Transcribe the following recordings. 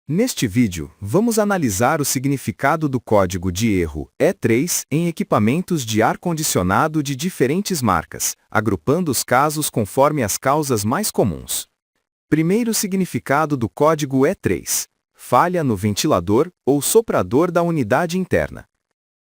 Neste vídeo, vamos analisar o significado do código de erro E3 em equipamentos de ar-condicionado de diferentes marcas, agrupando os casos conforme as causas mais comuns. Primeiro significado do código E3: falha no ventilador ou soprador da unidade interna.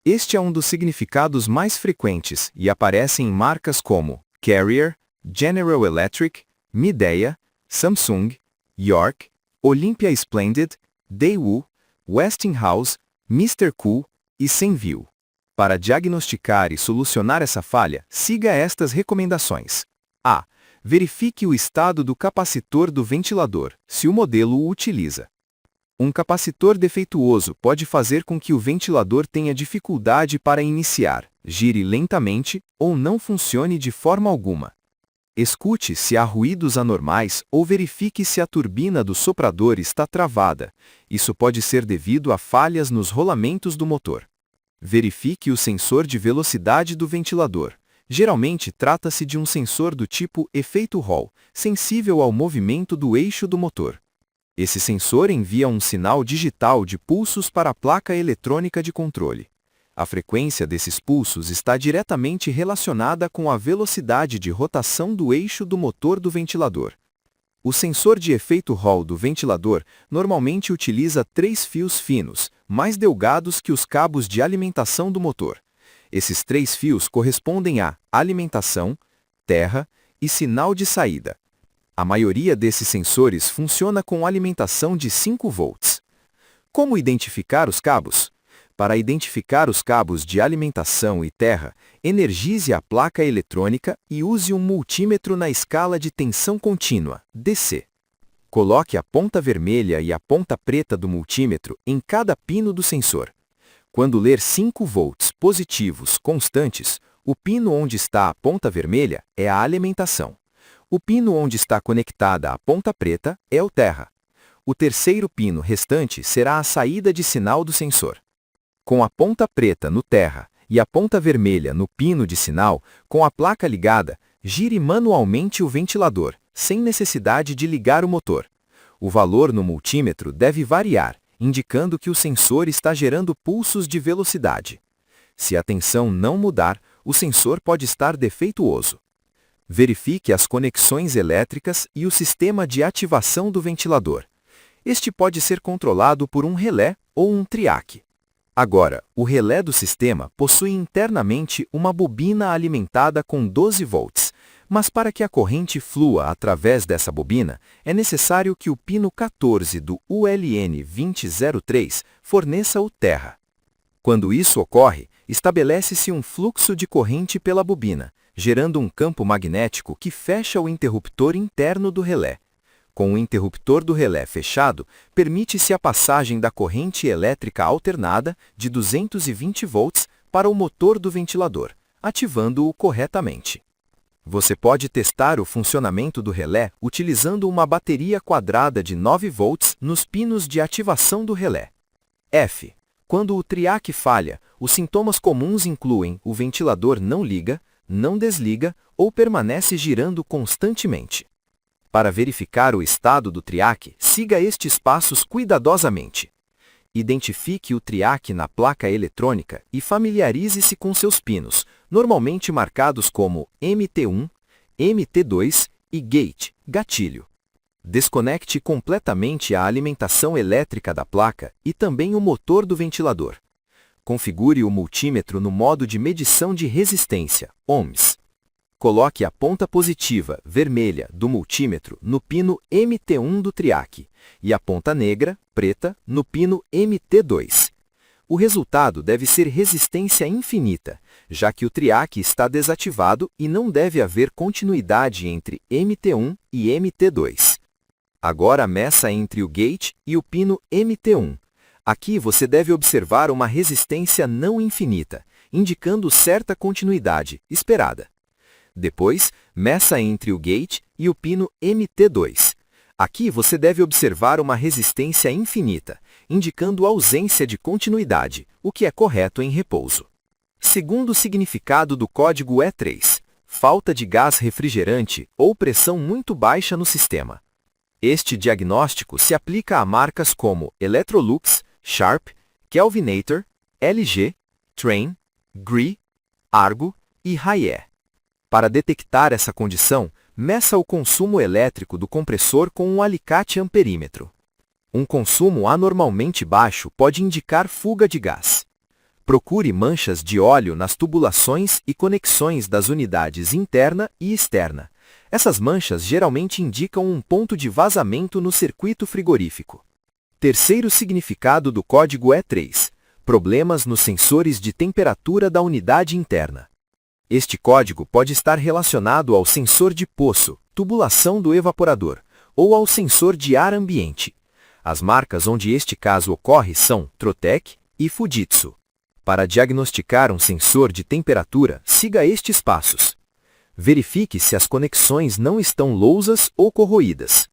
Este é um dos significados mais frequentes e aparece em marcas como Carrier, General Electric, Midea, Samsung, York, Olympia Splendid, Daewoo, Westinghouse, Mr. Cool e Senview. Para diagnosticar e solucionar essa falha, siga estas recomendações. A. Verifique o estado do capacitor do ventilador, se o modelo o utiliza. Um capacitor defeituoso pode fazer com que o ventilador tenha dificuldade para iniciar, gire lentamente ou não funcione de forma alguma. Escute se há ruídos anormais ou verifique se a turbina do soprador está travada. Isso pode ser devido a falhas nos rolamentos do motor. Verifique o sensor de velocidade do ventilador. Geralmente trata-se de um sensor do tipo efeito Hall, sensível ao movimento do eixo do motor. Esse sensor envia um sinal digital de pulsos para a placa eletrônica de controle. A frequência desses pulsos está diretamente relacionada com a velocidade de rotação do eixo do motor do ventilador. O sensor de efeito Hall do ventilador normalmente utiliza 3 fios finos, mais delgados que os cabos de alimentação do motor. Esses 3 fios correspondem a alimentação, terra e sinal de saída. A maioria desses sensores funciona com alimentação de 5 volts. Como identificar os cabos? Para identificar os cabos de alimentação e terra, energize a placa eletrônica e use um multímetro na escala de tensão contínua, DC. Coloque a ponta vermelha e a ponta preta do multímetro em cada pino do sensor. Quando ler 5 volts positivos constantes, o pino onde está a ponta vermelha é a alimentação. O pino onde está conectada a ponta preta é o terra. O terceiro pino restante será a saída de sinal do sensor. Com a ponta preta no terra e a ponta vermelha no pino de sinal, com a placa ligada, gire manualmente o ventilador, sem necessidade de ligar o motor. O valor no multímetro deve variar, indicando que o sensor está gerando pulsos de velocidade. Se a tensão não mudar, o sensor pode estar defeituoso. Verifique as conexões elétricas e o sistema de ativação do ventilador. Este pode ser controlado por um relé ou um triac. Agora, o relé do sistema possui internamente uma bobina alimentada com 12 volts, mas para que a corrente flua através dessa bobina, é necessário que o pino 14 do ULN2003 forneça o terra. Quando isso ocorre, estabelece-se um fluxo de corrente pela bobina, gerando um campo magnético que fecha o interruptor interno do relé. Com o interruptor do relé fechado, permite-se a passagem da corrente elétrica alternada de 220 volts para o motor do ventilador, ativando-o corretamente. Você pode testar o funcionamento do relé utilizando uma bateria quadrada de 9 volts nos pinos de ativação do relé. F. Quando o triac falha, os sintomas comuns incluem o ventilador não liga, não desliga ou permanece girando constantemente. Para verificar o estado do triac, siga estes passos cuidadosamente. Identifique o triac na placa eletrônica e familiarize-se com seus pinos, normalmente marcados como MT1, MT2 e Gate, gatilho. Desconecte completamente a alimentação elétrica da placa e também o motor do ventilador. Configure o multímetro no modo de medição de resistência, ohms. Coloque a ponta positiva, vermelha, do multímetro no pino MT1 do triac e a ponta negra, preta, no pino MT2. O resultado deve ser resistência infinita, já que o triac está desativado e não deve haver continuidade entre MT1 e MT2. Agora meça entre o gate e o pino MT1. Aqui você deve observar uma resistência não infinita, indicando certa continuidade esperada. Depois, meça entre o gate e o pino MT2. Aqui você deve observar uma resistência infinita, indicando ausência de continuidade, o que é correto em repouso. Segundo significado do código E3: falta de gás refrigerante ou pressão muito baixa no sistema. Este diagnóstico se aplica a marcas como Electrolux, Sharp, Kelvinator, LG, Trane, Gree, Argo e Haier. Para detectar essa condição, meça o consumo elétrico do compressor com um alicate amperímetro. Um consumo anormalmente baixo pode indicar fuga de gás. Procure manchas de óleo nas tubulações e conexões das unidades interna e externa. Essas manchas geralmente indicam um ponto de vazamento no circuito frigorífico. Terceiro significado do código E3: problemas nos sensores de temperatura da unidade interna. Este código pode estar relacionado ao sensor de poço, tubulação do evaporador, ou ao sensor de ar ambiente. As marcas onde este caso ocorre são Trotec e Fujitsu. Para diagnosticar um sensor de temperatura, siga estes passos. Verifique se as conexões não estão lousas ou corroídas.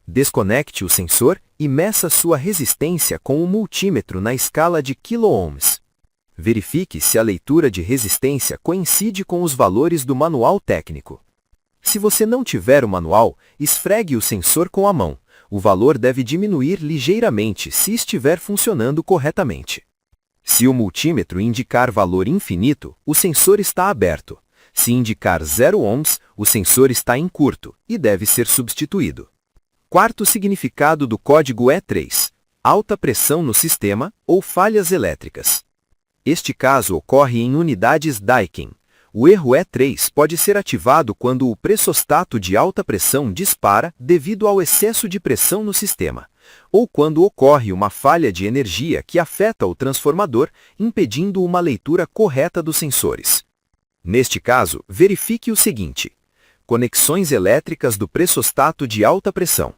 Desconecte o sensor e meça sua resistência com o multímetro na escala de kΩ. Verifique se a leitura de resistência coincide com os valores do manual técnico. Se você não tiver o manual, esfregue o sensor com a mão. O valor deve diminuir ligeiramente se estiver funcionando corretamente. Se o multímetro indicar valor infinito, o sensor está aberto. Se indicar 0 ohms, o sensor está em curto e deve ser substituído. Quarto significado do código E3: alta pressão no sistema ou falhas elétricas. Este caso ocorre em unidades Daikin. O erro E3 pode ser ativado quando o pressostato de alta pressão dispara devido ao excesso de pressão no sistema, ou quando ocorre uma falha de energia que afeta o transformador, impedindo uma leitura correta dos sensores. Neste caso, verifique o seguinte: conexões elétricas do pressostato de alta pressão,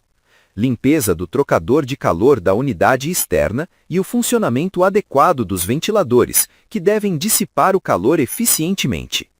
limpeza do trocador de calor da unidade externa e o funcionamento adequado dos ventiladores, que devem dissipar o calor eficientemente.